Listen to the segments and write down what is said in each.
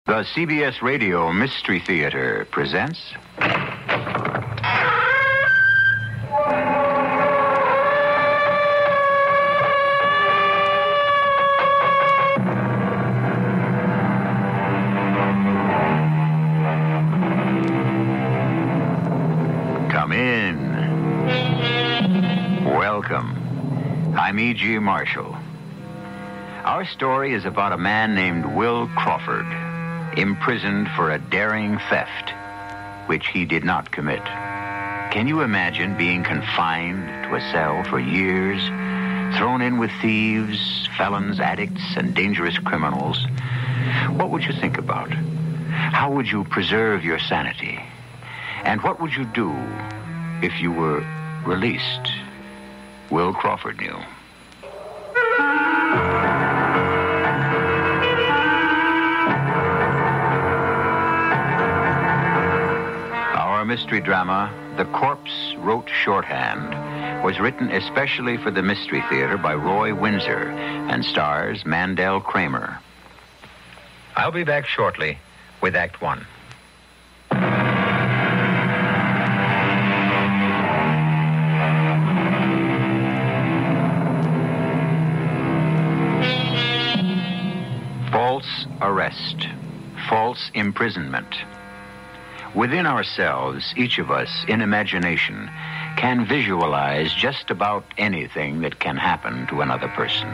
The CBS Radio Mystery Theater presents... Come in. Welcome. I'm E.G. Marshall. Our story is about a man named Will Crawford, imprisoned for a daring theft, which he did not commit. Can you imagine being confined to a cell for years, thrown in with thieves, felons, addicts, and dangerous criminals? What would you think about? How would you preserve your sanity? And what would you do if you were released? Will Crawford knew. Our mystery drama, The Corpse Wrote Shorthand, was written especially for the Mystery Theater by Roy Windsor and stars Mandel Kramer. I'll be back shortly with Act One. False arrest. False imprisonment. Within ourselves, each of us, in imagination, can visualize just about anything that can happen to another person.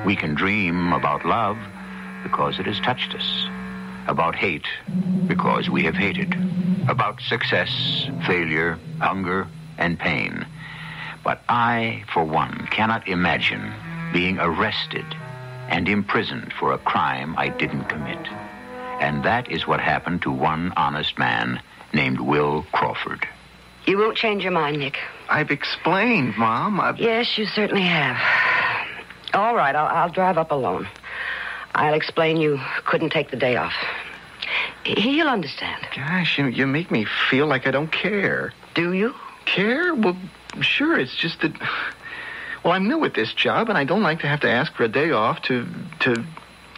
We can dream about love because it has touched us, about hate because we have hated, about success, failure, hunger, and pain. But I, for one, cannot imagine being arrested and imprisoned for a crime I didn't commit. And that is what happened to one honest man named Will Crawford. You won't change your mind, Nick. I've explained, Mom. Yes, you certainly have. All right, I'll drive up alone. I'll explain you couldn't take the day off. He'll understand. Gosh, you make me feel like I don't care. Do you? Care? Well, sure, it's just that... Well, I'm new at this job, and I don't like to have to ask for a day off to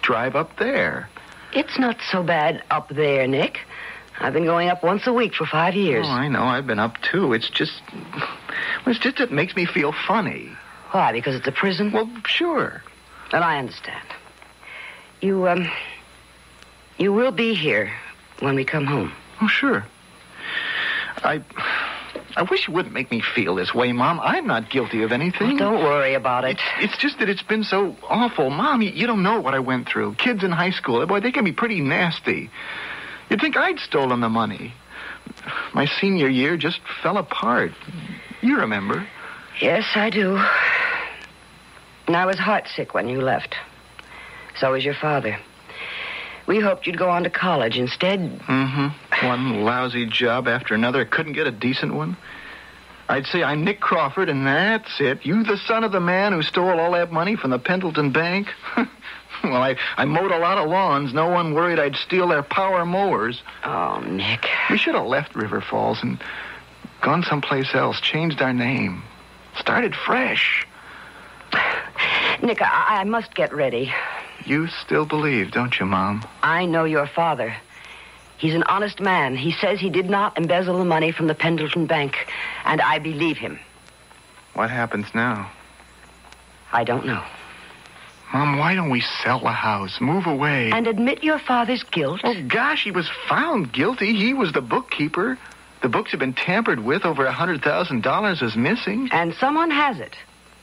drive up there. It's not so bad up there, Nick. I've been going up once a week for 5 years. Oh, I know. I've been up, too. It's just it makes me feel funny. Why, because it's a prison? Well, sure. Well, I understand. You will be here when we come home. Oh, sure. I wish you wouldn't make me feel this way, Mom. I'm not guilty of anything. Oh, don't worry about it. It's just that it's been so awful. Mom, you don't know what I went through. Kids in high school, boy, they can be pretty nasty. You'd think I'd stolen the money. My senior year just fell apart. You remember? Yes, I do. And I was heartsick when you left. So was your father. We hoped you'd go on to college instead. Mm-hmm. One lousy job after another. Couldn't get a decent one. I'd say I'm Nick Crawford, and that's it. You the son of the man who stole all that money from the Pendleton Bank? Well, I mowed a lot of lawns. No one worried I'd steal their power mowers. Oh, Nick. We should have left River Falls and gone someplace else, changed our name, started fresh. Nick, I must get ready. You still believe, don't you, Mom? I know your father. He's an honest man. He says he did not embezzle the money from the Pendleton Bank, and I believe him. What happens now? I don't know. Mom, why don't we sell the house, move away? And admit your father's guilt? Oh, gosh, he was found guilty. He was the bookkeeper. The books have been tampered with. Over $100,000 is missing. And someone has it,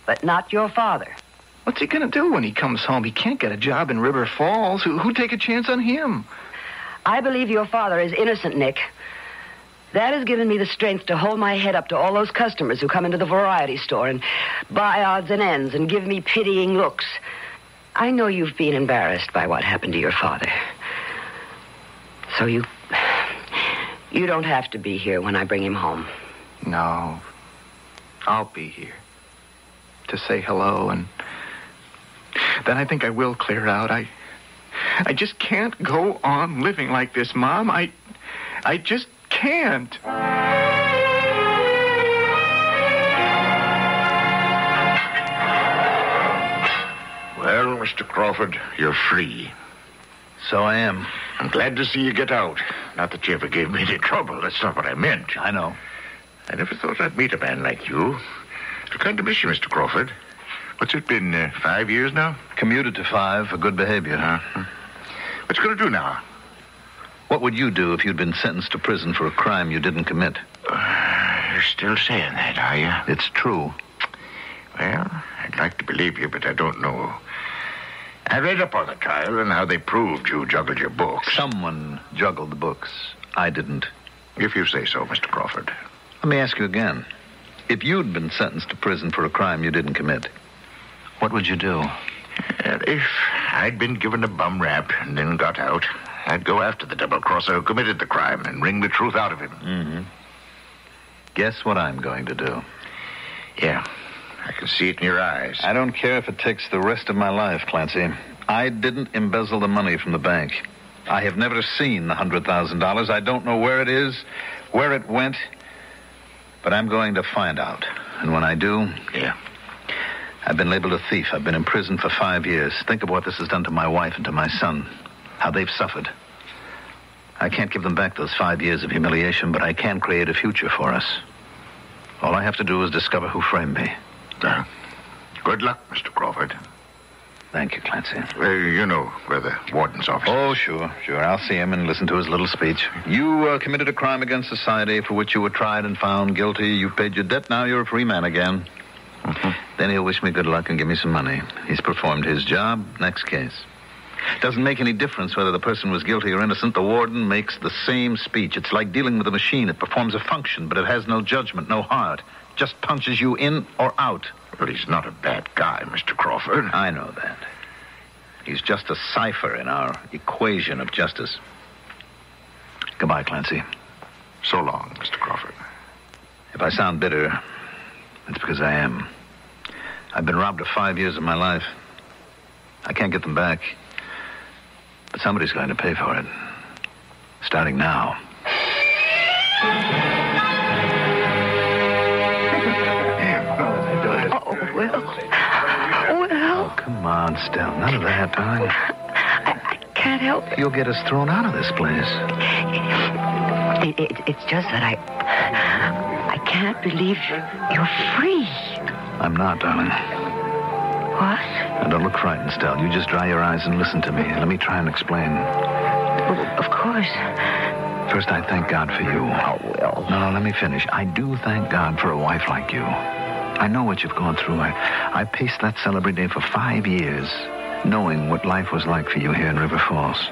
but not your father. What's he going to do when he comes home? He can't get a job in River Falls. Who'd take a chance on him? I believe your father is innocent, Nick. That has given me the strength to hold my head up to all those customers who come into the variety store and buy odds and ends and give me pitying looks. I know you've been embarrassed by what happened to your father. So you don't have to be here when I bring him home. No. I'll be here to say hello, and then I think I will clear out. I just can't go on living like this, Mom. I just can't. Well, Mr. Crawford, you're free. So I am. I'm glad to see you get out. Not that you ever gave me any trouble. That's not what I meant. I know. I never thought I'd meet a man like you. It's kind to miss you, Mr. Crawford. What's it been, 5 years now? Commuted to 5 for good behavior. What you going to do now? What would you do if you'd been sentenced to prison for a crime you didn't commit? You're still saying that, are you? It's true. Well, I'd like to believe you, but I don't know. I read up on the trial and how they proved you juggled your books. Someone juggled the books. I didn't. If you say so, Mr. Crawford. Let me ask you again. If you'd been sentenced to prison for a crime you didn't commit, what would you do? If I'd been given a bum rap and then got out, I'd go after the double-crosser who committed the crime and wring the truth out of him. Mm-hmm. Guess what I'm going to do? Yeah, I can see it in your eyes. I don't care if it takes the rest of my life, Clancy. I didn't embezzle the money from the bank. I have never seen the $100,000. I don't know where it is, where it went, but I'm going to find out. And when I do... Yeah. I've been labeled a thief. I've been in prison for 5 years. Think of what this has done to my wife and to my son. How they've suffered. I can't give them back those 5 years of humiliation, but I can create a future for us. All I have to do is discover who framed me. Good luck, Mr. Crawford. Thank you, Clancy. You know where the warden's office is. Oh, sure. I'll see him and listen to his little speech. You committed a crime against society for which you were tried and found guilty. You paid your debt. Now you're a free man again. Mm-hmm. Then he'll wish me good luck and give me some money. He's performed his job. Next case. Doesn't make any difference whether the person was guilty or innocent. The warden makes the same speech. It's like dealing with a machine. It performs a function, but it has no judgment, no heart. Just punches you in or out. Well, he's not a bad guy, Mr. Crawford. I know that. He's just a cipher in our equation of justice. Goodbye, Clancy. So long, Mr. Crawford. If I sound bitter, it's because I am. I've been robbed of 5 years of my life. I can't get them back. But somebody's going to pay for it. Starting now. Well. Oh, come on, Stell. None of that, darling. I can't help it. You'll get us thrown out of this place. It's just that I can't believe you're free. I'm not, darling. What? Now, don't look frightened, Stell. You just dry your eyes and listen to me. Let me try and explain. Well, of course. First, I thank God for you. Oh, well. No, let me finish. I do thank God for a wife like you. I know what you've gone through. I paced that Celebrity Day for 5 years, knowing what life was like for you here in River Falls.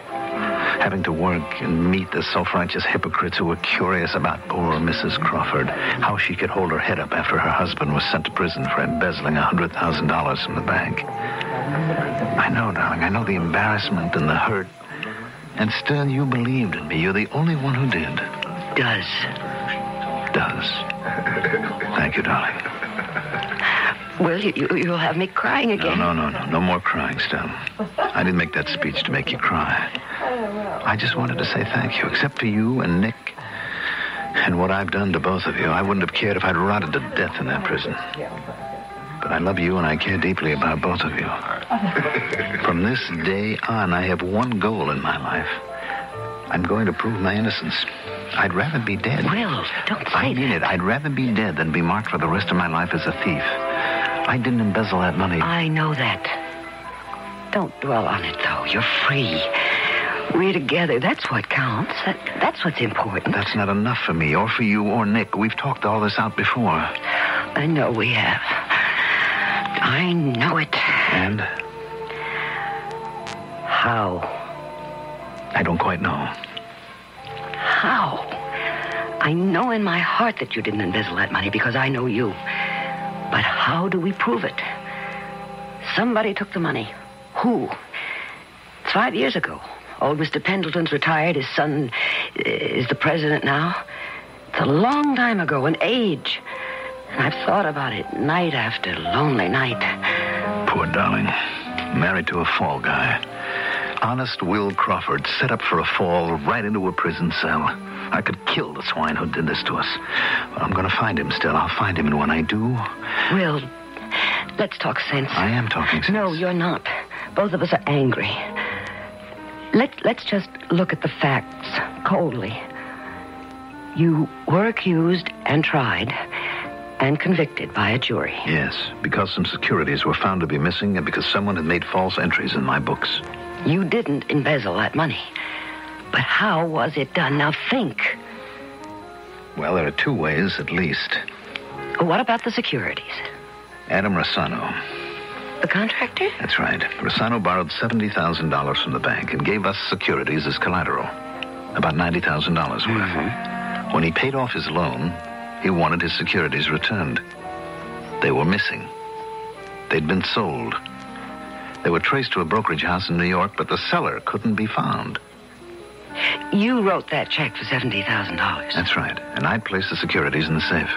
Having to work and meet the self-righteous hypocrites who were curious about poor Mrs. Crawford, how she could hold her head up after her husband was sent to prison for embezzling $100,000 from the bank. I know, darling, I know the embarrassment and the hurt. And still, you believed in me. You're the only one who did. Does. Thank you, darling. Well, you'll have me crying again. No. No more crying, Stell. I didn't make that speech to make you cry. I just wanted to say thank you. Except for you and Nick and what I've done to both of you, I wouldn't have cared if I'd rotted to death in that prison. But I love you and I care deeply about both of you. From this day on, I have one goal in my life. I'm going to prove my innocence. I'd rather be dead. Will, don't say I mean that. it. I'd rather be dead than be marked for the rest of my life as a thief. I didn't embezzle that money. I know that. Don't dwell on it, though. You're free. We're together. That's what counts. That's what's important. That's not enough for me or for you or Nick. We've talked all this out before. I know we have. I know it. And? How? I don't quite know. How? I know in my heart that you didn't embezzle that money because I know you. But how do we prove it? Somebody took the money. Who? It's 5 years ago. Old Mr. Pendleton's retired. His son is the president now. It's a long time ago, an age. And I've thought about it night after lonely night. Poor darling. Married to a fall guy. Honest Will Crawford set up for a fall right into a prison cell. I could kill the swine who did this to us. But I'm going to find him still. I'll find him, and when I do... Will, let's talk sense. I am talking sense. No, you're not. Both of us are angry. Let's just look at the facts coldly. You were accused and tried and convicted by a jury. Yes, because some securities were found to be missing and because someone had made false entries in my books. You didn't embezzle that money. But how was it done? Now think. Well, there are two ways at least. What about the securities? Adam Rossano. The contractor? That's right. Rossano borrowed $70,000 from the bank and gave us securities as collateral. About $90,000 worth. Mm-hmm. When he paid off his loan, he wanted his securities returned. They were missing. They'd been sold. They were traced to a brokerage house in New York, but the seller couldn't be found. You wrote that check for $70,000. That's right. And I'd placed the securities in the safe.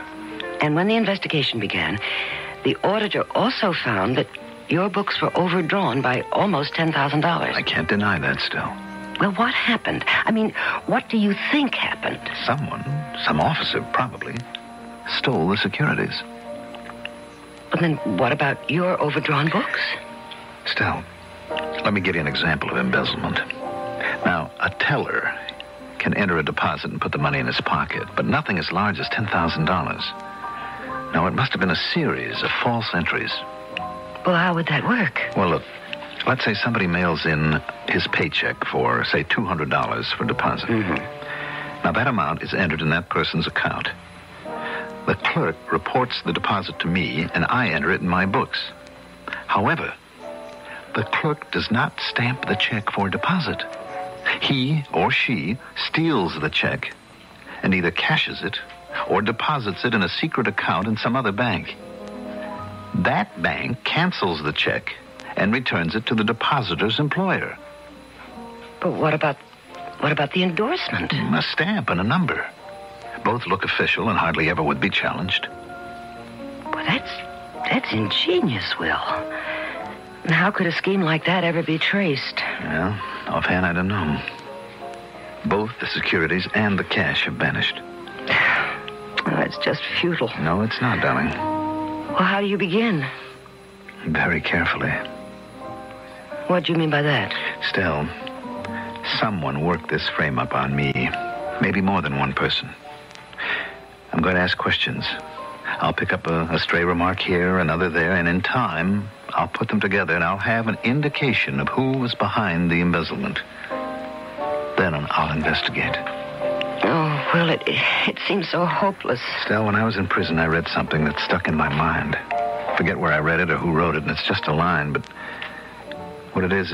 And when the investigation began, the auditor also found that your books were overdrawn by almost $10,000. I can't deny that still. Well, what happened? I mean, what do you think happened? Someone, some officer probably, stole the securities. But then what about your overdrawn books? Stell, let me give you an example of embezzlement. Now, a teller can enter a deposit and put the money in his pocket, but nothing as large as $10,000. Now, it must have been a series of false entries. Well, how would that work? Well, look, let's say somebody mails in his paycheck for, say, $200 for deposit. Mm-hmm. Now, that amount is entered in that person's account. The clerk reports the deposit to me, and I enter it in my books. However, the clerk does not stamp the check for deposit. He or she steals the check and either cashes it or deposits it in a secret account in some other bank. That bank cancels the check and returns it to the depositor's employer. But what about the endorsement? A stamp and a number. Both look official and hardly ever would be challenged. Well, that's ingenious, Will. And how could a scheme like that ever be traced? Well, offhand, I don't know. Both the securities and the cash have vanished. Oh, it's just futile. No, it's not, darling. Well, how do you begin? Very carefully. What do you mean by that? Stell, someone worked this frame up on me. Maybe more than one person. I'm going to ask questions. I'll pick up a stray remark here, another there, and in time, I'll put them together and I'll have an indication of who was behind the embezzlement. Then I'll investigate. Oh, Will, it seems so hopeless. Stell, when I was in prison, I read something that stuck in my mind. Forget where I read it or who wrote it, and it's just a line, but what it is,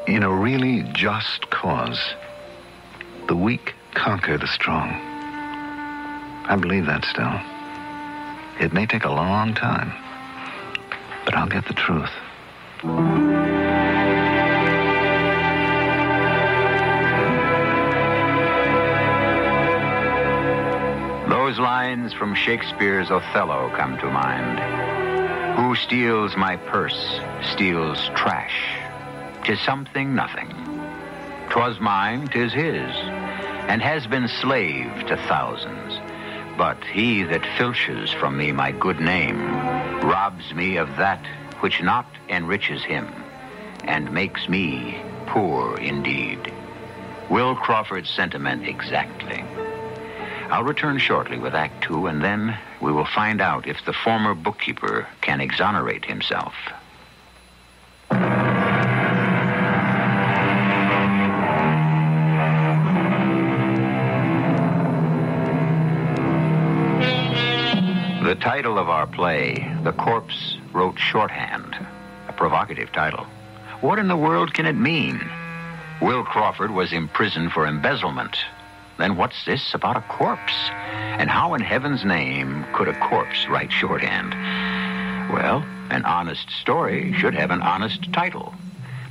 in a really just cause, the weak conquer the strong. I believe that, Stell. It may take a long time, but I'll get the truth. Those lines from Shakespeare's Othello come to mind. Who steals my purse steals trash. 'Tis something nothing. 'Twas mine, 'tis his, and has been slave to thousands. But he that filches from me my good name robs me of that which not enriches him, and makes me poor indeed. Will Crawford's sentiment exactly. I'll return shortly with Act 2, and then we will find out if the former bookkeeper can exonerate himself. The title of our play, The Corpse Wrote Shorthand. A provocative title. What in the world can it mean? Will Crawford was imprisoned for embezzlement. Then what's this about a corpse? And how in heaven's name could a corpse write shorthand? Well, an honest story should have an honest title.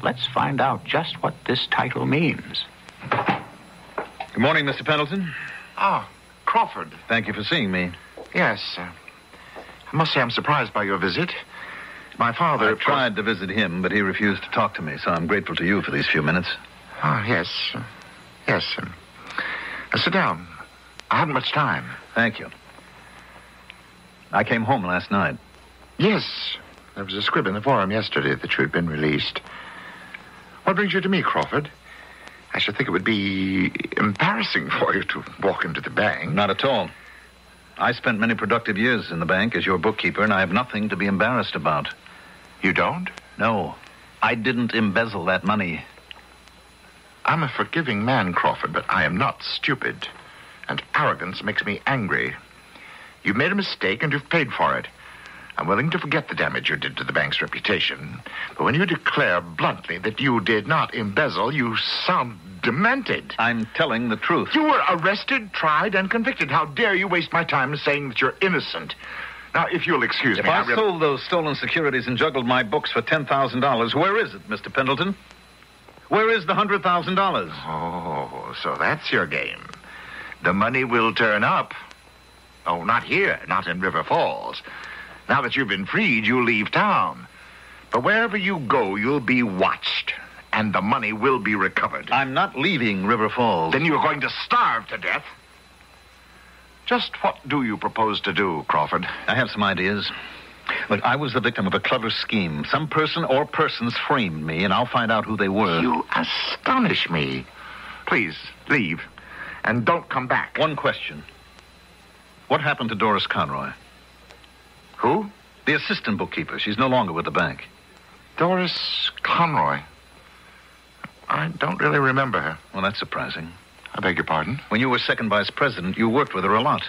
Let's find out just what this title means. Good morning, Mr. Pendleton. Ah, Crawford. Thank you for seeing me. Yes. I must say I'm surprised by your visit. My father... I tried to visit him, but he refused to talk to me, so I'm grateful to you for these few minutes. Ah, yes. Yes. Sit down. I haven't much time. Thank you. I came home last night. Yes. There was a scrib in the forum yesterday that you had been released. What brings you to me, Crawford? I should think it would be embarrassing for you to walk into the bank. Not at all. I spent many productive years in the bank as your bookkeeper, and I have nothing to be embarrassed about. You don't? No, I didn't embezzle that money. I'm a forgiving man, Crawford, but I am not stupid. And arrogance makes me angry. You've made a mistake and you've paid for it. I'm willing to forget the damage you did to the bank's reputation. But when you declare bluntly that you did not embezzle, you sound demented. I'm telling the truth. You were arrested, tried, and convicted. How dare you waste my time saying that you're innocent? Now, if you'll excuse me... If I sold those stolen securities and juggled my books for $10,000, where is it, Mr. Pendleton? Where is the $100,000? Oh, so that's your game. The money will turn up. Oh, not here, not in River Falls. Now that you've been freed, you'll leave town. But wherever you go, you'll be watched, and the money will be recovered. I'm not leaving River Falls. Then you're going to starve to death. Just what do you propose to do, Crawford? I have some ideas. Look, I was the victim of a clever scheme. Some person or persons framed me, and I'll find out who they were. You astonish me. Please, leave, and don't come back. One question. What happened to Doris Conroy? Who? The assistant bookkeeper. She's no longer with the bank. Doris Conroy. I don't really remember her. Well, that's surprising. I beg your pardon? When you were second vice president, you worked with her a lot.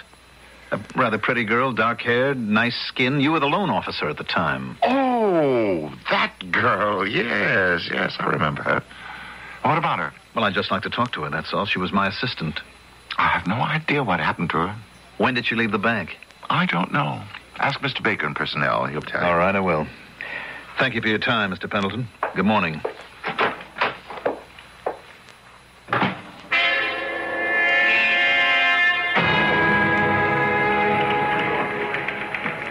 A rather pretty girl, dark-haired, nice skin. You were the loan officer at the time. Oh, that girl. Yes, I remember her. What about her? Well, I'd just like to talk to her, that's all. She was my assistant. I have no idea what happened to her. When did she leave the bank? I don't know. Ask Mr. Baker in personnel. He'll tell you. All right, I will. Thank you for your time, Mr. Pendleton. Good morning.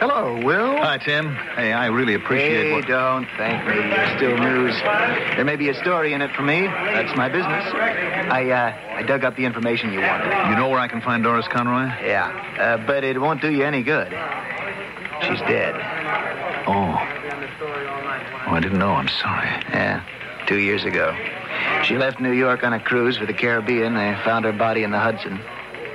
Hello, Will. Hi, Tim. Hey, I really appreciate Hey, don't thank me. You're still news. There may be a story in it for me. That's my business. I dug up the information you wanted. You know where I can find Doris Conroy? Yeah, but it won't do you any good. She's dead. Oh, I didn't know. I'm sorry. Yeah, 2 years ago. She left New York on a cruise for the Caribbean. They found her body in the Hudson.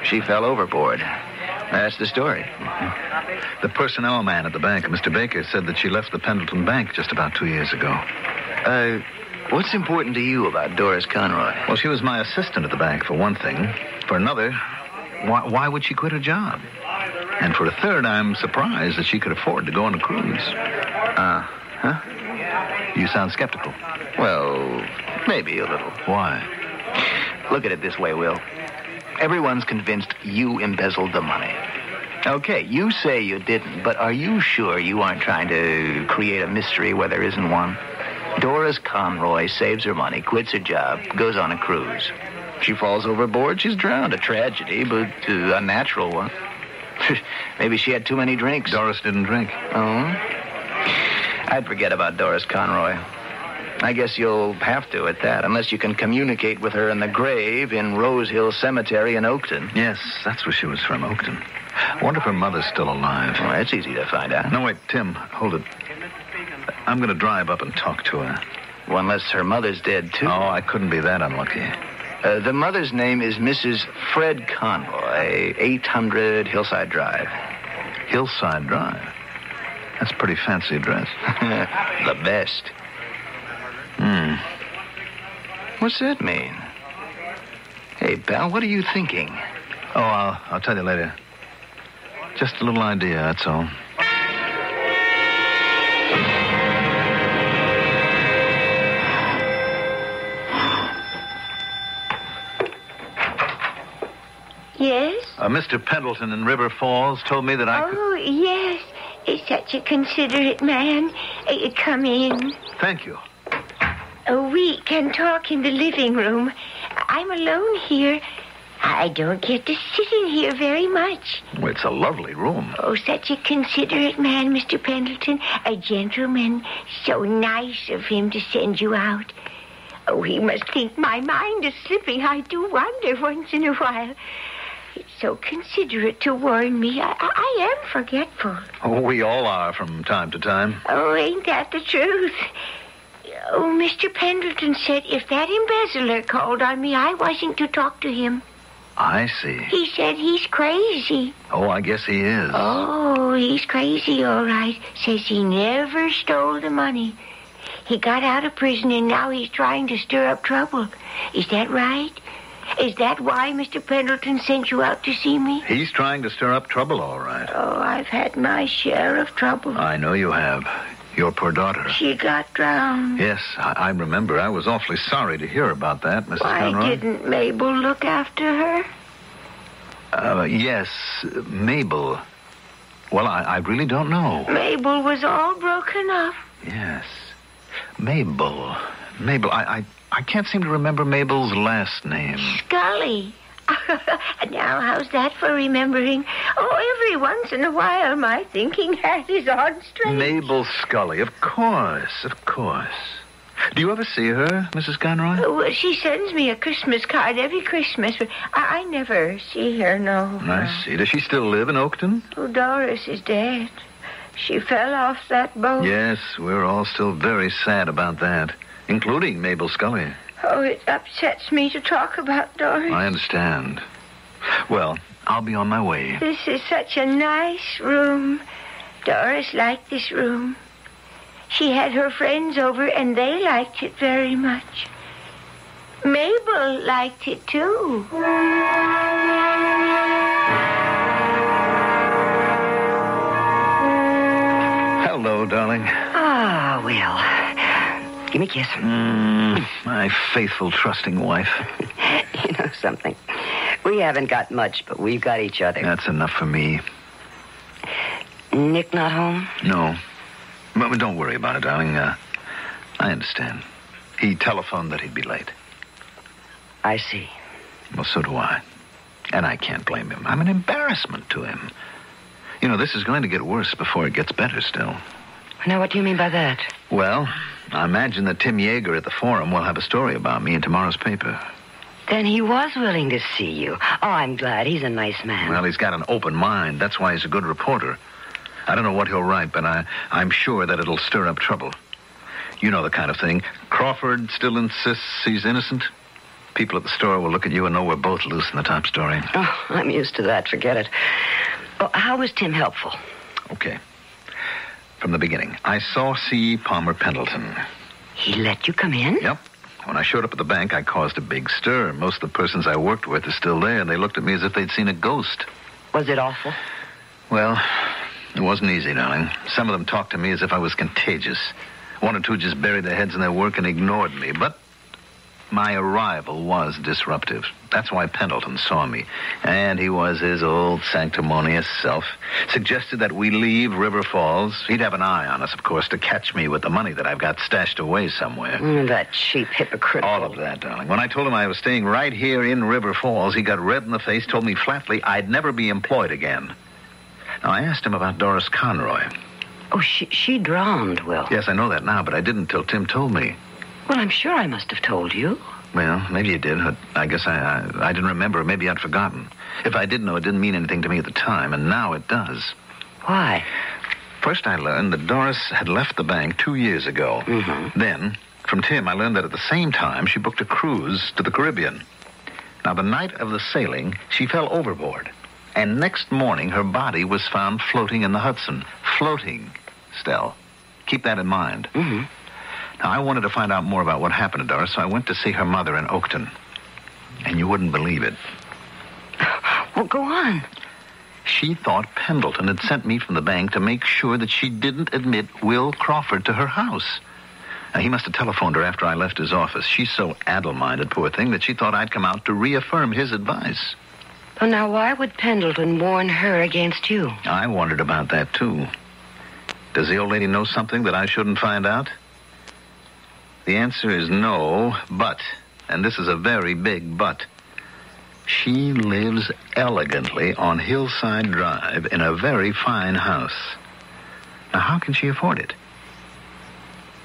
She fell overboard. That's the story. Mm-hmm. The personnel man at the bank, Mr. Baker, said that she left the Pendleton Bank just about 2 years ago. What's important to you about Doris Conroy? Well, she was my assistant at the bank, for one thing. For another, why would she quit her job? And for a third, I'm surprised that she could afford to go on a cruise. Huh? You sound skeptical. Well, maybe a little. Why? Look at it this way, Will. Everyone's convinced you embezzled the money. Okay, you say you didn't, but are you sure you aren't trying to create a mystery where there isn't one? Doris Conroy saves her money, quits her job, goes on a cruise. She falls overboard, she's drowned. A tragedy, but a natural one. Maybe she had too many drinks. Doris didn't drink. Oh? I'd forget about Doris Conroy. I guess you'll have to at that, unless you can communicate with her in the grave in Rose Hill Cemetery in Oakton. Yes, that's where she was from, Oakton. I wonder if her mother's still alive. Well, that's easy to find out. No, wait, Tim, hold it. I'm going to drive up and talk to her. Well, unless her mother's dead, too. Oh, I couldn't be that unlucky. The mother's name is Mrs. Fred Conroy, 800 Hillside Drive. Hillside Drive? That's a pretty fancy address. The best. What's that mean? Hey, pal, what are you thinking? Oh, I'll tell you later. Just a little idea, that's all. Yes? Mr. Pendleton in River Falls told me that I could... Oh, yes. He's such a considerate man. Come in. Thank you. We can talk in the living room. I'm alone here. I don't get to sit in here very much. Well, it's a lovely room. Oh, such a considerate man, Mr. Pendleton. A gentleman. So nice of him to send you out. Oh, he must think my mind is slipping. I do wonder once in a while. It's so considerate to warn me. I am forgetful. Oh, we all are from time to time. Oh, ain't that the truth? Oh, Mr. Pendleton said if that embezzler called on me, I wasn't to talk to him. I see. He said he's crazy. Oh, I guess he is. Oh, he's crazy, all right. Says he never stole the money. He got out of prison and now he's trying to stir up trouble. Is that right? Is that why Mr. Pendleton sent you out to see me? He's trying to stir up trouble, all right. Oh, I've had my share of trouble. I know you have. Your poor daughter. She got drowned. Yes, I remember. I was awfully sorry to hear about that, Mrs. Why Conroy. didn't Mabel look after her? Yes, Mabel. Well, I really don't know. Mabel was all broken up. Yes. Mabel. I can't seem to remember Mabel's last name. Scully. Now, how's that for remembering? Oh, every once in a while, my thinking hat is on straight. Mabel Scully, of course. Do you ever see her, Mrs. Conroy? Well, she sends me a Christmas card every Christmas, but I never see her, no. I see. Does she still live in Oakton? Oh, Doris is dead. She fell off that boat. Yes, we're all still very sad about that, including Mabel Scully. Oh, it upsets me to talk about Doris. I understand. Well, I'll be on my way. This is such a nice room. Doris liked this room. She had her friends over, and they liked it very much. Mabel liked it, too. Hello, darling. Ah, Will. Give me a kiss. My faithful, trusting wife. You know something? We haven't got much, but we've got each other. That's enough for me. Nick not home? No. But don't worry about it, darling. I understand. He telephoned that he'd be late. I see. Well, so do I. And I can't blame him. I'm an embarrassment to him. You know, this is going to get worse before it gets better still. Now, what do you mean by that? Well, I imagine that Tim Yeager at the Forum will have a story about me in tomorrow's paper. Then he was willing to see you. Oh, I'm glad. He's a nice man. Well, he's got an open mind. That's why he's a good reporter. I don't know what he'll write, but I'm sure that it'll stir up trouble. You know the kind of thing. Crawford still insists he's innocent. People at the store will look at you and know we're both loose in the top story. Oh, I'm used to that. Forget it. Well, how was Tim helpful? Okay. From the beginning, I saw C. Palmer Pendleton. He let you come in? Yep. When I showed up at the bank, I caused a big stir. Most of the persons I worked with are still there, and they looked at me as if they'd seen a ghost. Was it awful? Well, it wasn't easy, darling. Some of them talked to me as if I was contagious. One or two just buried their heads in their work and ignored me. But my arrival was disruptive. That's why Pendleton saw me. And he was his old sanctimonious self. Suggested that we leave River Falls. He'd have an eye on us, of course, to catch me with the money that I've got stashed away somewhere. That cheap hypocritical. All of that, darling. When I told him I was staying right here in River Falls, he got red in the face, told me flatly I'd never be employed again. Now, I asked him about Doris Conroy. Oh, she drowned, Will. Yes, I know that now, but I didn't till Tim told me. Well, I'm sure I must have told you. Well, maybe you did. I guess I didn't remember. Maybe I'd forgotten. If I did know, it didn't mean anything to me at the time, and now it does. Why? First, I learned that Doris had left the bank 2 years ago. Mm-hmm. Then, from Tim, I learned that at the same time, she booked a cruise to the Caribbean. Now, the night of the sailing, she fell overboard. And next morning, her body was found floating in the Hudson. Floating, Stell. Keep that in mind. Mm-hmm. Now, I wanted to find out more about what happened to Doris, so I went to see her mother in Oakton. And you wouldn't believe it. Well, go on. She thought Pendleton had sent me from the bank to make sure that she didn't admit Will Crawford to her house. Now, he must have telephoned her after I left his office. She's so addle-minded, poor thing, that she thought I'd come out to reaffirm his advice. Well, now, why would Pendleton warn her against you? I wondered about that, too. Does the old lady know something that I shouldn't find out? The answer is no, but, and this is a very big but, she lives elegantly on Hillside Drive in a very fine house. Now, how can she afford it?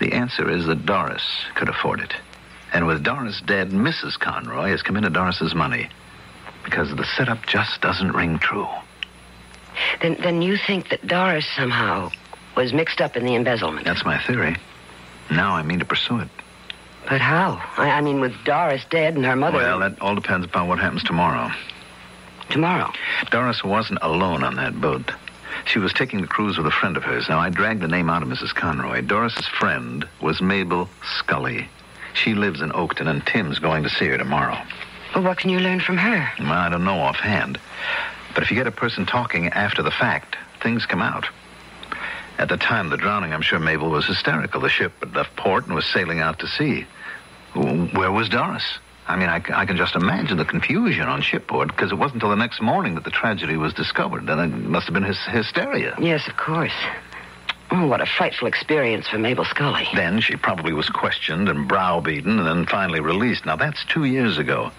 The answer is that Doris could afford it. And with Doris dead, Mrs. Conroy has come into Doris's money. Because the setup just doesn't ring true. Then you think that Doris somehow was mixed up in the embezzlement? That's my theory. Now I mean to pursue it. But how? I mean, with Doris dead and her mother... Well, that all depends upon what happens tomorrow. Tomorrow? Doris wasn't alone on that boat. She was taking the cruise with a friend of hers. Now, I dragged the name out of Mrs. Conroy. Doris's friend was Mabel Scully. She lives in Oakton, and Tim's going to see her tomorrow. Well, what can you learn from her? Well, I don't know offhand. But if you get a person talking after the fact, things come out. At the time of the drowning, I'm sure Mabel was hysterical. The ship had left port and was sailing out to sea. Where was Doris? I mean, I can just imagine the confusion on shipboard, because it wasn't until the next morning that the tragedy was discovered. Then it must have been hysteria. Yes, of course. Oh, what a frightful experience for Mabel Scully. Then she probably was questioned and browbeaten and then finally released. Now, that's 2 years ago.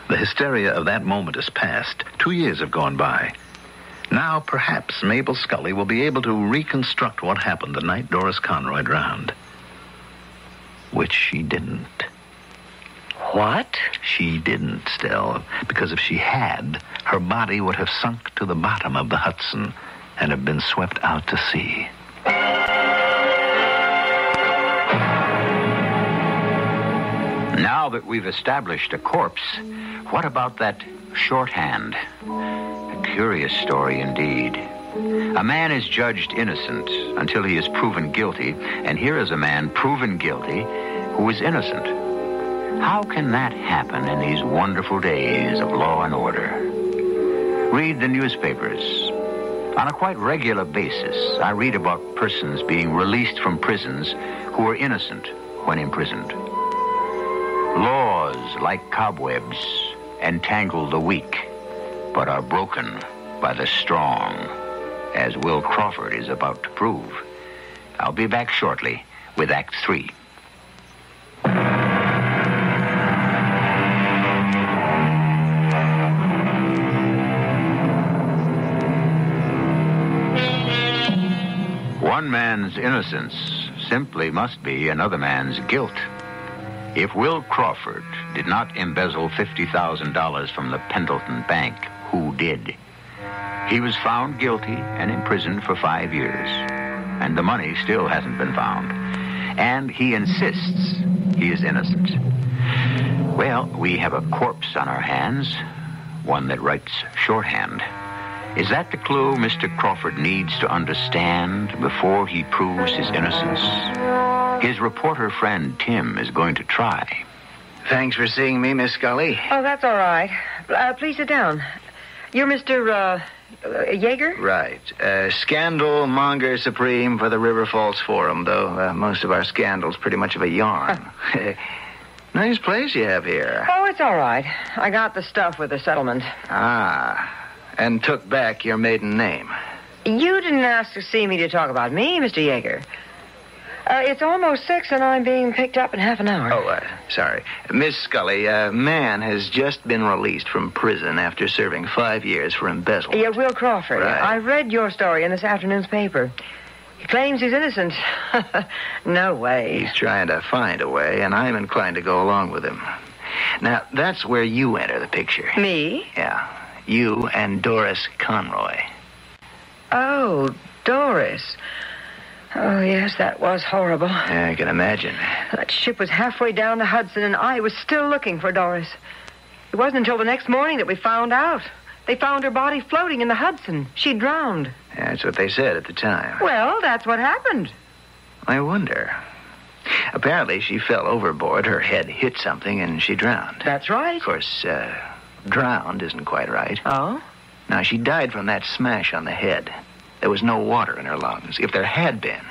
The hysteria of that moment is past. 2 years have gone by. Now, perhaps Mabel Scully will be able to reconstruct what happened the night Doris Conroy drowned. Which she didn't. What? She didn't, Stell, because if she had, her body would have sunk to the bottom of the Hudson and have been swept out to sea. Now that we've established a corpse, what about that shorthand? A curious story indeed. A man is judged innocent until he is proven guilty, and here is a man proven guilty who is innocent. How can that happen in these wonderful days of law and order? Read the newspapers. On a quite regular basis, I read about persons being released from prisons who are innocent when imprisoned. Laws, like cobwebs, entangle the weak, but are broken by the strong, as Will Crawford is about to prove. I'll be back shortly with Act 3. One man's innocence simply must be another man's guilt. If Will Crawford did not embezzle $50,000 from the Pendleton Bank, who did? He was found guilty and imprisoned for 5 years, and the money still hasn't been found. And he insists he is innocent. Well, we have a corpse on our hands, one that writes shorthand. Is that the clue Mr. Crawford needs to understand before he proves his innocence? His reporter friend, Tim, is going to try. Thanks for seeing me, Miss Scully. Oh, that's all right. Please sit down. You're Mr. Yeager? Right. Scandal monger supreme for the River Falls Forum, though most of our scandal's pretty much of a yarn. Nice place you have here. Oh, it's all right. I got the stuff with the settlement. And took back your maiden name. You didn't ask to see me to talk about me, Mr. Yeager. It's almost 6 and I'm being picked up in half an hour. Oh, sorry. Miss Scully, a man has just been released from prison after serving 5 years for embezzlement. Yeah, Will Crawford. Right. I read your story in this afternoon's paper. He claims he's innocent. No way. He's trying to find a way, and I'm inclined to go along with him. Now, that's where you enter the picture. Me? Yeah. You and Doris Conroy. Oh, Doris. Oh, yes, that was horrible. Yeah, I can imagine. That ship was halfway down the Hudson, and I was still looking for Doris. It wasn't until the next morning that we found out. They found her body floating in the Hudson. She drowned. Yeah, that's what they said at the time. Well, that's what happened. I wonder. Apparently, she fell overboard, her head hit something, and she drowned. That's right. Of course, drowned isn't quite right. Oh? Now, she died from that smash on the head. There was no water in her lungs. If there had been,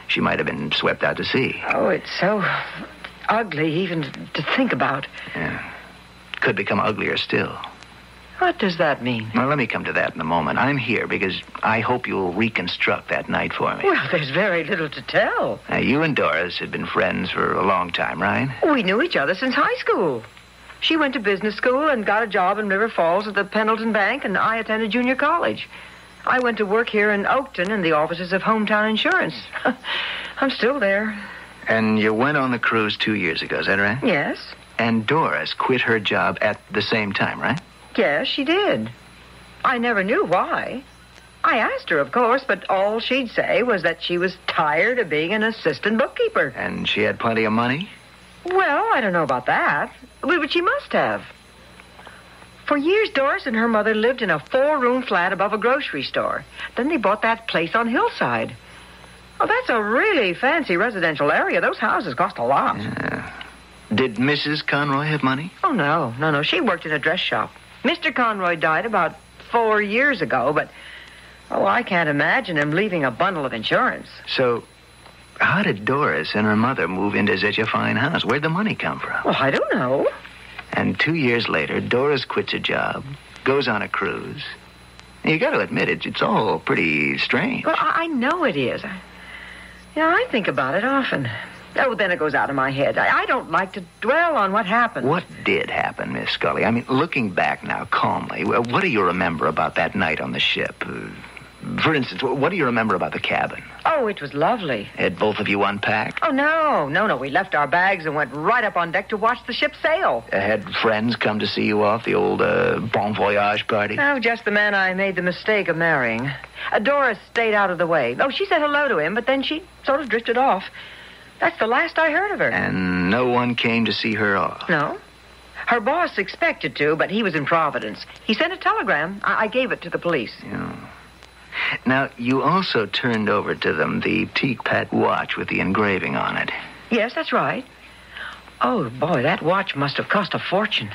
she might have been swept out to sea. Oh, it's so ugly even to think about. Yeah. Could become uglier still. What does that mean? Well, let me come to that in a moment. I'm here because I hope you'll reconstruct that night for me. Well, there's very little to tell. Now, you and Doris had been friends for a long time, right? We knew each other since high school. She went to business school and got a job in River Falls at the Pendleton Bank, and I attended junior college. I went to work here in Oakton in the offices of Hometown Insurance. I'm still there. And you went on the cruise 2 years ago, is that right? Yes. And Doris quit her job at the same time, right? Yes, she did. I never knew why. I asked her, of course, but all she'd say was that she was tired of being an assistant bookkeeper. And she had plenty of money? Well, I don't know about that, but she must have. For years, Doris and her mother lived in a 4-room flat above a grocery store. Then they bought that place on Hillside. Oh, that's a really fancy residential area. Those houses cost a lot. Yeah. Did Mrs. Conroy have money? Oh, no. She worked in a dress shop. Mr. Conroy died about 4 years ago, but, I can't imagine him leaving a bundle of insurance. So, how did Doris and her mother move into such a fine house? Where'd the money come from? Well, I don't know. And 2 years later, Doris quits her job, goes on a cruise. You got to admit, it's all pretty strange. Well, I know it is. I think about it often. Oh, then it goes out of my head. I don't like to dwell on what happened. What did happen, Miss Scully? I mean, looking back now, calmly, what do you remember about that night on the ship? For instance, what do you remember about the cabin? Oh, it was lovely. Had both of you unpacked? Oh, no. We left our bags and went right up on deck to watch the ship sail. Had friends come to see you off, the old bon voyage party? Oh, just the man I made the mistake of marrying. Doris stayed out of the way. Oh, she said hello to him, but then she sort of drifted off. That's the last I heard of her. And no one came to see her off? No. Her boss expected to, but he was in Providence. He sent a telegram. I gave it to the police. Yeah. Now, you also turned over to them the teak-pat watch with the engraving on it. Yes, that's right. Oh, boy, that watch must have cost a fortune.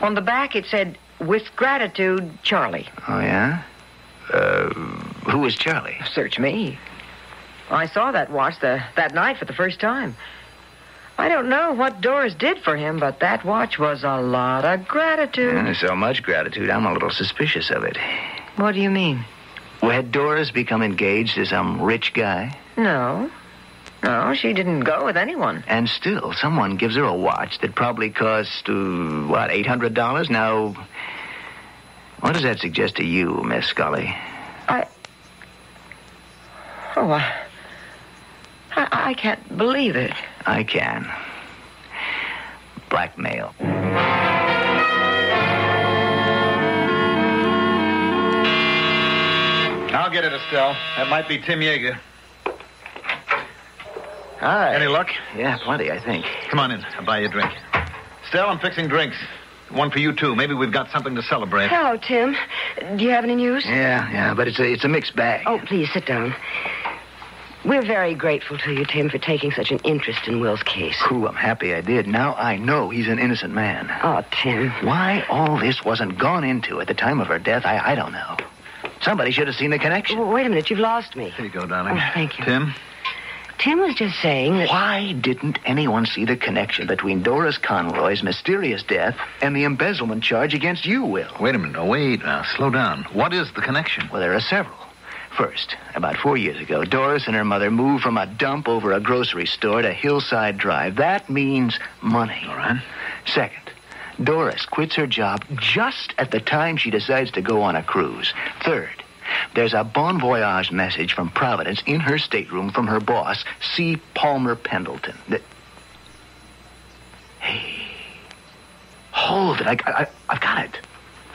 On the back, it said, "With gratitude, Charlie." Oh, yeah? Who was Charlie? Search me. I saw that watch that night for the first time. I don't know what Doris did for him, but that watch was a lot of gratitude. So much gratitude, I'm a little suspicious of it. What do you mean? Well, had Doris become engaged to some rich guy? No, she didn't go with anyone. And still, someone gives her a watch that probably cost, $800? Now, what does that suggest to you, Miss Scully? I can't believe it. I can. Blackmail. I'll get it, Estelle. That might be Tim Yeager. Hi. Any luck? Yeah, plenty, I think. Come on in. I'll buy you a drink. Estelle, I'm fixing drinks. One for you, too. Maybe we've got something to celebrate. Hello, Tim. Do you have any news? Yeah, but it's a mixed bag. Oh, please, sit down. We're very grateful to you, Tim, for taking such an interest in Will's case. Ooh, I'm happy I did. Now I know he's an innocent man. Oh, Tim. Why all this wasn't gone into at the time of her death, I don't know. Somebody should have seen the connection. Well, wait a minute. You've lost me. Here you go, darling. Oh, thank you. Tim? Tim was just saying that... Why didn't anyone see the connection between Doris Conroy's mysterious death and the embezzlement charge against you, Will? Wait a minute. Oh, wait. Now, slow down. What is the connection? Well, there are several. First, about 4 years ago, Doris and her mother moved from a dump over a grocery store to Hillside Drive. That means money. All right. Second, Doris quits her job just at the time she decides to go on a cruise. Third, there's a bon voyage message from Providence in her stateroom from her boss, C. Palmer Pendleton. Hey, hold it. I've got it.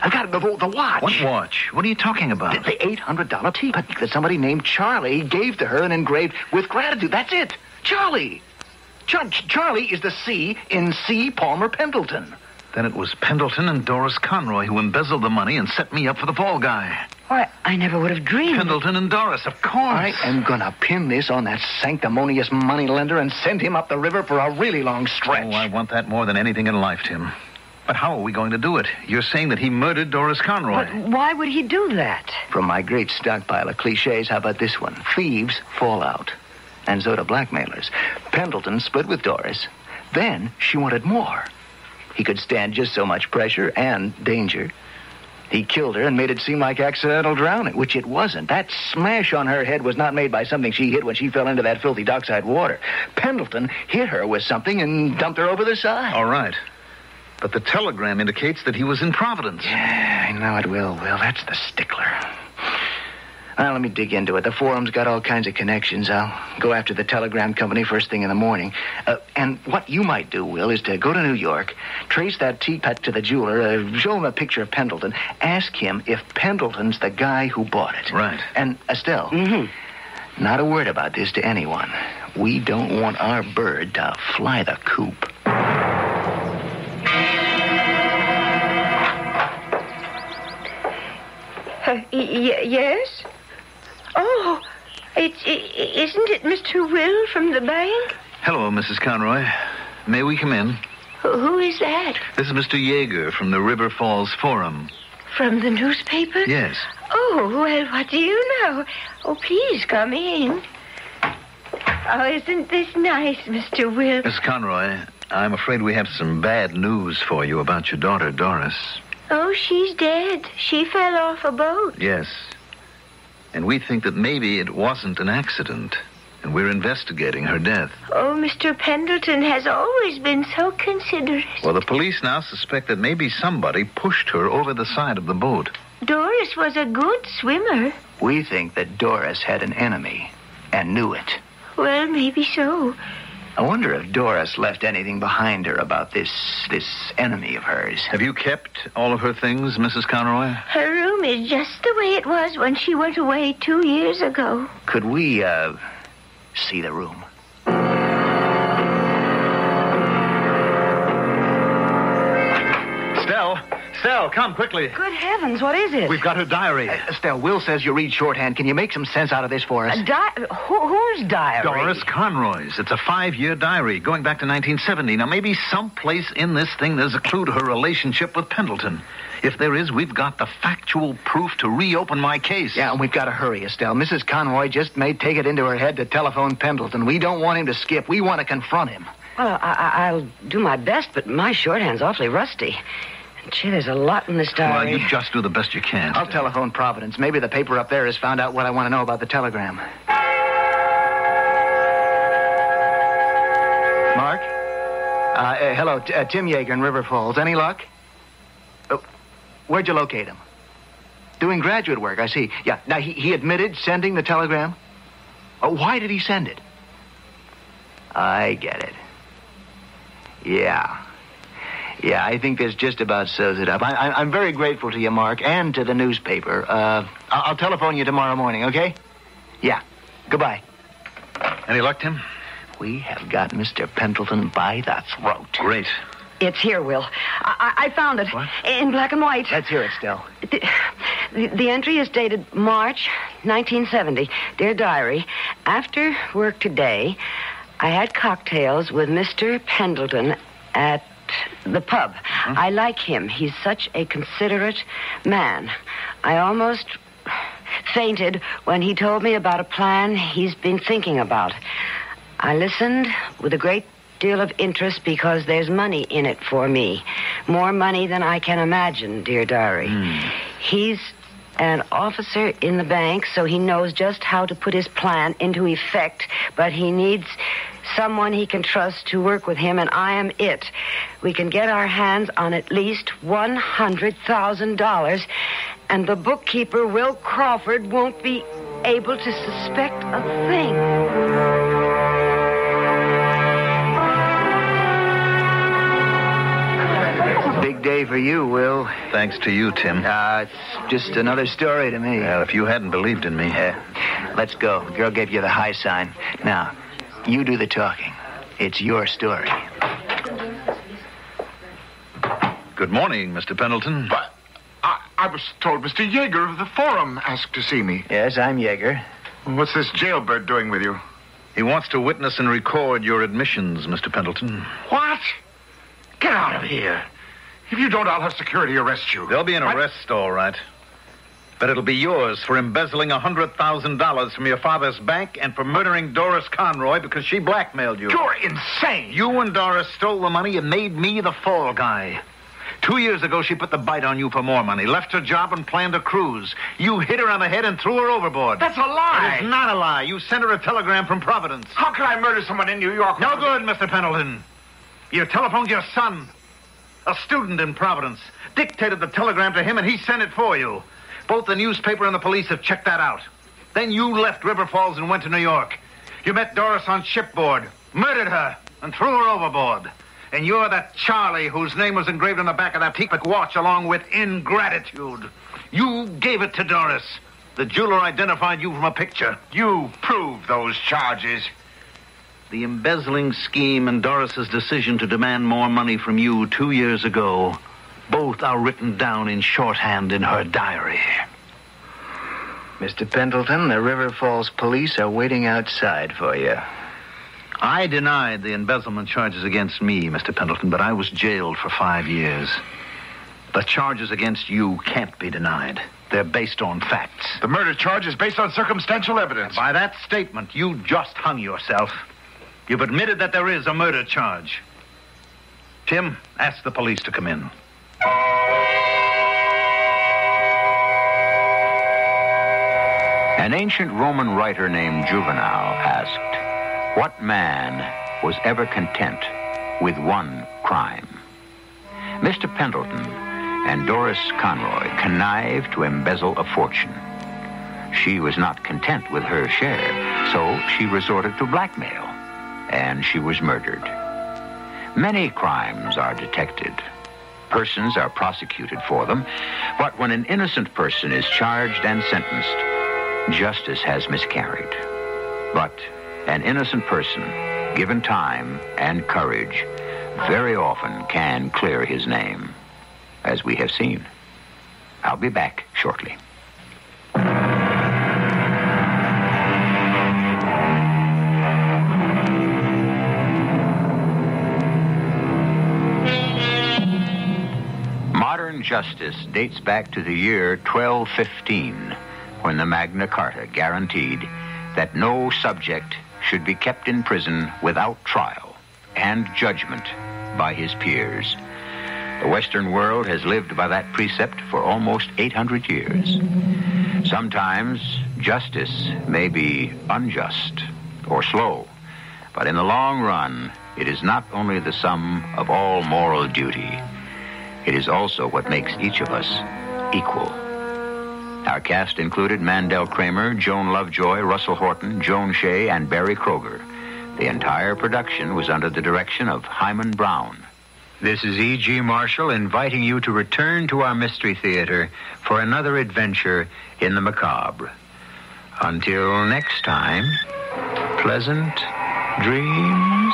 I've got the watch. What watch? What are you talking about? The $800 teapot that somebody named Charlie gave to her and engraved with gratitude. That's it. Charlie. Charlie is the C in C. Palmer Pendleton. Then it was Pendleton and Doris Conroy who embezzled the money and set me up for the fall guy. Why, I never would have dreamed... Pendleton and Doris, of course. I am going to pin this on that sanctimonious moneylender and send him up the river for a really long stretch. Oh, I want that more than anything in life, Tim. But how are we going to do it? You're saying that he murdered Doris Conroy. But why would he do that? From my great stockpile of cliches, how about this one? Thieves fall out. And so do blackmailers. Pendleton split with Doris. Then she wanted more. He could stand just so much pressure and danger. He killed her and made it seem like accidental drowning, which it wasn't. That smash on her head was not made by something she hit when she fell into that filthy dockside water. Pendleton hit her with something and dumped her over the side. All right. But the telegram indicates that he was in Providence. Yeah, I know it will. That's the stickler. Well, let me dig into it. The forum's got all kinds of connections. I'll go after the telegram company first thing in the morning. And what you might do, Will, is to go to New York, trace that teapot to the jeweler, show him a picture of Pendleton, ask him if Pendleton's the guy who bought it. Right. And, Estelle, not a word about this to anyone. We don't want our bird to fly the coop. Yes? Oh, isn't it Mr. Will from the bank? Hello, Mrs. Conroy. May we come in? Who is that? This is Mr. Yeager from the River Falls Forum. From the newspaper? Yes. Oh, well, what do you know? Oh, please come in. Oh, isn't this nice, Mr. Will? Miss Conroy, I'm afraid we have some bad news for you about your daughter, Doris. Oh, she's dead. She fell off a boat. Yes. And we think that maybe it wasn't an accident, and we're investigating her death. Oh, Mr. Pendleton has always been so considerate. Well, the police now suspect that maybe somebody pushed her over the side of the boat. Doris was a good swimmer. We think that Doris had an enemy and knew it. Well, maybe so. I wonder if Doris left anything behind her about this enemy of hers. Have you kept all of her things, Mrs. Conroy? Her room is just the way it was when she went away 2 years ago. Could we, see the room? Estelle, come quickly. Good heavens, what is it? We've got her diary. Estelle, Will says you read shorthand. Can you make some sense out of this for us? Whose diary? Doris Conroy's. It's a 5-year diary going back to 1970. Now, maybe someplace in this thing there's a clue to her relationship with Pendleton. If there is, we've got the factual proof to reopen my case. Yeah, and we've got to hurry, Estelle. Mrs. Conroy just may take it into her head to telephone Pendleton. We don't want him to skip. We want to confront him. Well, I'll do my best, but my shorthand's awfully rusty. Gee, there's a lot in this diary. Well, you just do the best you can. I'll telephone Providence. Maybe the paper up there has found out what I want to know about the telegram. Mark? Hello, Tim Yeager in River Falls. Any luck? Where'd you locate him? Doing graduate work, I see. Yeah, now he admitted sending the telegram? Why did he send it? I get it. Yeah, I think this just about sews it up. I'm very grateful to you, Mark, and to the newspaper. I'll telephone you tomorrow morning, okay? Yeah. Goodbye. Any luck, Tim? We have got Mr. Pendleton by the throat. Great. It's here, Will. I found it. What? In black and white. Let's hear it, Stell. The entry is dated March 1970. Dear Diary, after work today, I had cocktails with Mr. Pendleton at the pub. I like him. He's such a considerate man. I almost fainted when he told me about a plan he's been thinking about. I listened with a great deal of interest because there's money in it for me. More money than I can imagine, dear Diary. He's an officer in the bank, so he knows just how to put his plan into effect, but he needs someone he can trust to work with him, and I am it. We can get our hands on at least $100,000, and the bookkeeper, Will Crawford, won't be able to suspect a thing. Big day for you, Will. Thanks to you, Tim. It's just another story to me. Well, if you hadn't believed in me. Let's go. The girl gave you the high sign. Now, you do the talking. It's your story. Good morning, Mr. Pendleton. But I was told Mr. Yeager of the Forum asked to see me. Yes, I'm Yeager. What's this jailbird doing with you? He wants to witness and record your admissions, Mr. Pendleton. What? Get out of here. If you don't, I'll have security arrest you. There'll be an arrest, all right. But it'll be yours for embezzling $100,000 from your father's bank and for murdering Doris Conroy because she blackmailed you. You're insane. You and Doris stole the money and made me the fall guy. 2 years ago, she put the bite on you for more money, left her job and planned a cruise. You hit her on the head and threw her overboard. That's a lie. It is not a lie. You sent her a telegram from Providence. How could I murder someone in New York? No good, Mr. Pendleton. You telephoned your son, a student in Providence, dictated the telegram to him, and he sent it for you. Both the newspaper and the police have checked that out. Then you left River Falls and went to New York. You met Doris on shipboard, murdered her, and threw her overboard. And you're that Charlie whose name was engraved on the back of that teacup watch along with ingratitude. You gave it to Doris. The jeweler identified you from a picture. You proved those charges. The embezzling scheme and Doris's decision to demand more money from you 2 years ago, both are written down in shorthand in her diary. Mr. Pendleton, the River Falls police are waiting outside for you. I denied the embezzlement charges against me, Mr. Pendleton, but I was jailed for 5 years. The charges against you can't be denied. They're based on facts. The murder charge is based on circumstantial evidence. By that statement, you just hung yourself. You've admitted that there is a murder charge. Tim, ask the police to come in. An ancient Roman writer named Juvenal asked, "What man was ever content with one crime?" Mr. Pendleton and Doris Conroy connived to embezzle a fortune. She was not content with her share, so she resorted to blackmail, and she was murdered. Many crimes are detected. Persons are prosecuted for them, but when an innocent person is charged and sentenced, justice has miscarried. But an innocent person, given time and courage, very often can clear his name, as we have seen. I'll be back shortly. Modern justice dates back to the year 1215, when the Magna Carta guaranteed that no subject should be kept in prison without trial and judgment by his peers. The Western world has lived by that precept for almost 800 years. Sometimes justice may be unjust or slow, but in the long run, it is not only the sum of all moral duty, it is also what makes each of us equal. Our cast included Mandel Kramer, Joan Lovejoy, Russell Horton, Joan Shea, and Barry Kroger. The entire production was under the direction of Hyman Brown. This is E.G. Marshall inviting you to return to our Mystery Theater for another adventure in the macabre. Until next time, pleasant dreams.